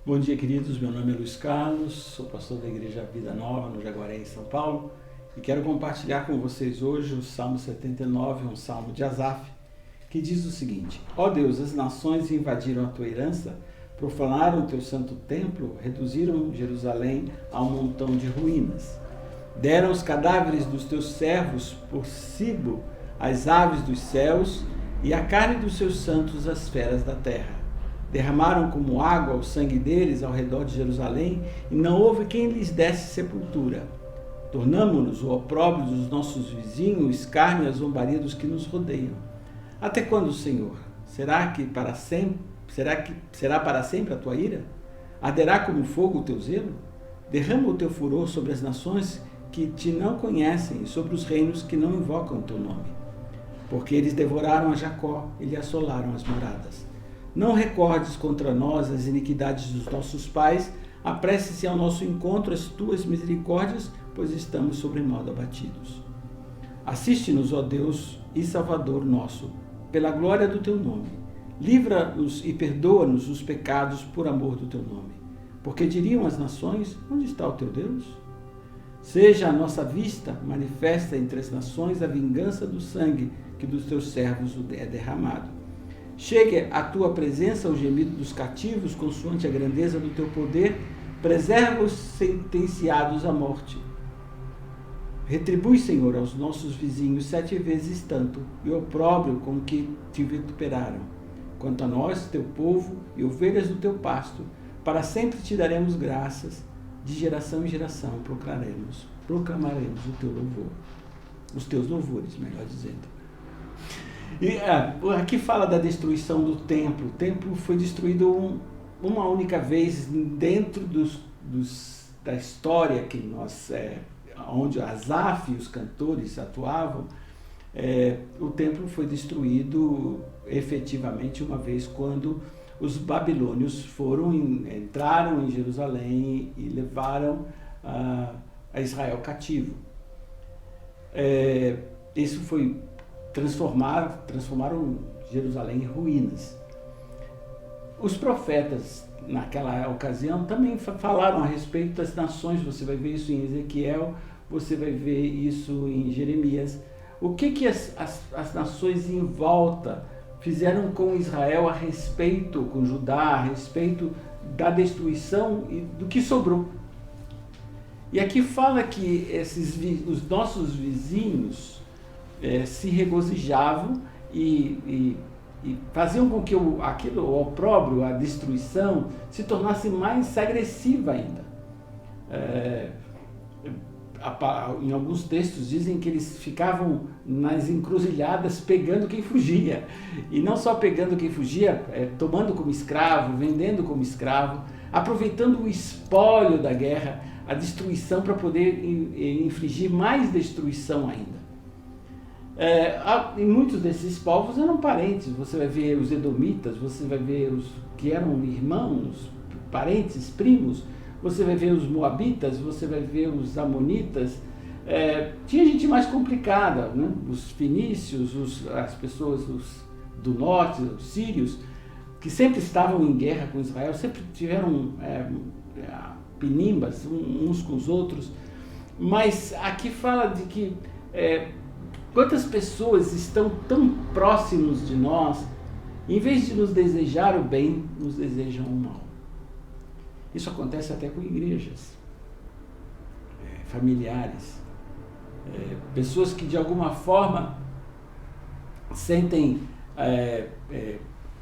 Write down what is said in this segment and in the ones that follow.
Bom dia, queridos. Meu nome é Luiz Carlos, sou pastor da Igreja Vida Nova, no Jaguaré, em São Paulo, e quero compartilhar com vocês hoje o Salmo 79, um salmo de Asaf, que diz o seguinte: Ó Deus, as nações invadiram a tua herança, profanaram o teu santo templo, reduziram Jerusalém a um montão de ruínas. Deram os cadáveres dos teus servos por cibo às aves dos céus e a carne dos seus santos às feras da terra. Derramaram como água o sangue deles ao redor de Jerusalém, e não houve quem lhes desse sepultura. Tornamo-nos o opróbrio dos nossos vizinhos, o escárnio e a zombaria dos que nos rodeiam. Até quando, Senhor? Será para sempre a tua ira? Arderá como fogo o teu zelo? Derrama o teu furor sobre as nações que te não conhecem e sobre os reinos que não invocam o teu nome. Porque eles devoraram a Jacó e lhe assolaram as moradas. Não recordes contra nós as iniquidades dos nossos pais, apresse-se ao nosso encontro as tuas misericórdias, pois estamos sobremodo abatidos. Assiste-nos, ó Deus e Salvador nosso, pela glória do teu nome. Livra-nos e perdoa-nos os pecados por amor do teu nome. Porque diriam as nações: onde está o teu Deus? Seja a nossa vista manifesta entre as nações a vingança do sangue que dos teus servos é derramado. Chegue à tua presença o gemido dos cativos, consoante a grandeza do teu poder, preserva os sentenciados à morte. Retribui, Senhor, aos nossos vizinhos 7 vezes tanto, e o opróbrio com que te vituperaram. Quanto a nós, teu povo e ovelhas do teu pasto, para sempre te daremos graças, de geração em geração proclamaremos o teu louvor. Os teus louvores, melhor dizendo. E aqui fala da destruição do templo. O templo foi destruído uma única vez dentro da história que onde Asaf e os cantores atuavam. O templo foi destruído efetivamente uma vez quando os babilônios entraram em Jerusalém e levaram a Israel cativo. Isso foi transformaram Jerusalém em ruínas. Os profetas, naquela ocasião, também falaram a respeito das nações. Você vai ver isso em Ezequiel, você vai ver isso em Jeremias. O que as nações em volta fizeram com Israel a respeito, com Judá, a respeito da destruição e do que sobrou. E aqui fala que os nossos vizinhos se regozijavam e faziam com que o opróbrio, a destruição, se tornasse mais agressiva ainda. Em alguns textos dizem que eles ficavam nas encruzilhadas pegando quem fugia. E não só pegando quem fugia, tomando como escravo, vendendo como escravo, aproveitando o espólio da guerra, a destruição, para poder infligir mais destruição ainda. Em muitos desses povos eram parentes. Você vai ver os edomitas, você vai ver os que eram irmãos, parentes, primos, você vai ver os moabitas, você vai ver os amonitas. Tinha gente mais complicada, né? Os fenícios, as pessoas do norte, os sírios, que sempre estavam em guerra com Israel, sempre tiveram pinimbas uns com os outros. Mas aqui fala de que quantas pessoas estão tão próximos de nós, em vez de nos desejar o bem, nos desejam o mal. Isso acontece até com igrejas, familiares, pessoas que de alguma forma sentem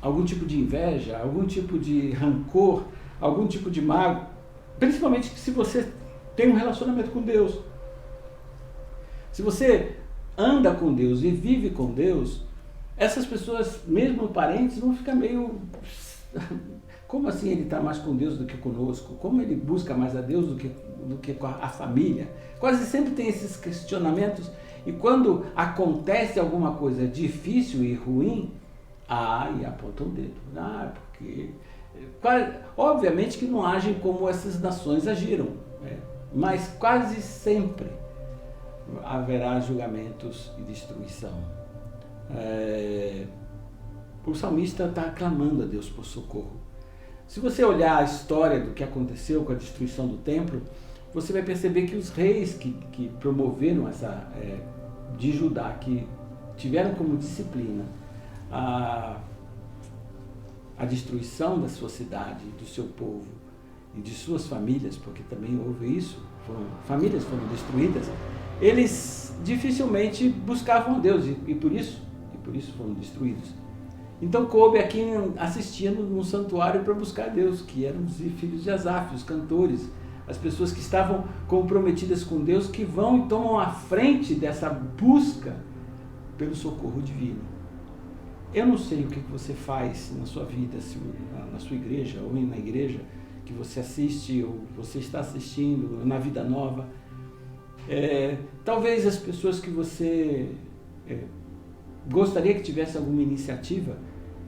algum tipo de inveja, algum tipo de rancor, algum tipo de mágoa, principalmente se você tem um relacionamento com Deus. Se você anda com Deus e vive com Deus, essas pessoas, mesmo parentes, vão ficar meio... Como assim ele está mais com Deus do que conosco? Como ele busca mais a Deus do que com a família? Quase sempre tem esses questionamentos. E quando acontece alguma coisa difícil e ruim, e apontam o dedo. Porque... Obviamente que não agem como essas nações agiram, mas quase sempre haverá julgamentos e destruição. O salmista está clamando a Deus por socorro. Se você olhar a história do que aconteceu com a destruição do templo, você vai perceber que os reis que promoveram de Judá, que tiveram como disciplina a destruição da sua cidade, do seu povo e de suas famílias, porque também houve isso, famílias foram destruídas, eles dificilmente buscavam a Deus e por isso foram destruídos. Então coube a quem assistia no santuário para buscar a Deus, que eram os filhos de Asaf, os cantores, as pessoas que estavam comprometidas com Deus, que vão e tomam a frente dessa busca pelo socorro divino. Eu não sei o que você faz na sua vida, na sua igreja ou na igreja que você assiste ou você está assistindo, na Vida Nova. Talvez as pessoas que você gostaria que tivesse alguma iniciativa,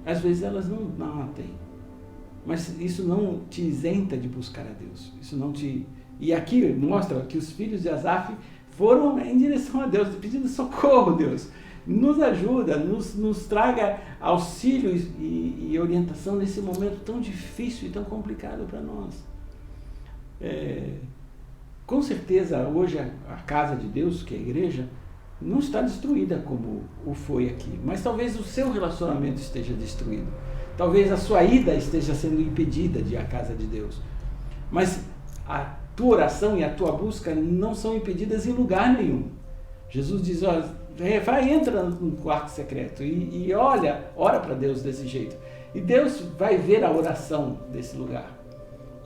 às vezes elas não a têm. Mas isso não te isenta de buscar a Deus. E aqui mostra que os filhos de Asaf foram em direção a Deus, pedindo socorro, Deus. Nos ajuda, nos traga auxílio e orientação nesse momento tão difícil e tão complicado para nós. Com certeza, hoje a casa de Deus, que é a igreja, não está destruída como o foi aqui, mas talvez o seu relacionamento esteja destruído. Talvez a sua ida esteja sendo impedida de ir à casa de Deus. Mas a tua oração e a tua busca não são impedidas em lugar nenhum. Jesus diz, entra no quarto secreto e ora para Deus desse jeito. E Deus vai ver a oração desse lugar.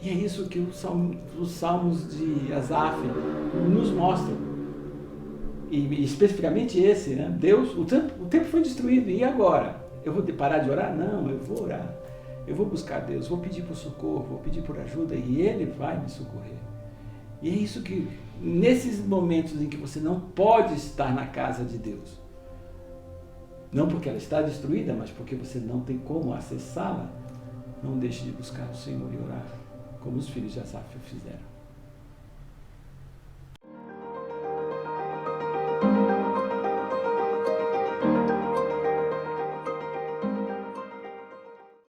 E é isso que os salmos de Asaf nos mostram. E especificamente esse, né? Deus, o templo foi destruído, e agora? Eu vou parar de orar? Não, eu vou orar. Eu vou buscar Deus, vou pedir por socorro, vou pedir por ajuda, e Ele vai me socorrer. E é isso que, nesses momentos em que você não pode estar na casa de Deus, não porque ela está destruída, mas porque você não tem como acessá-la, não deixe de buscar o Senhor e orar, como os filhos de Asaf fizeram.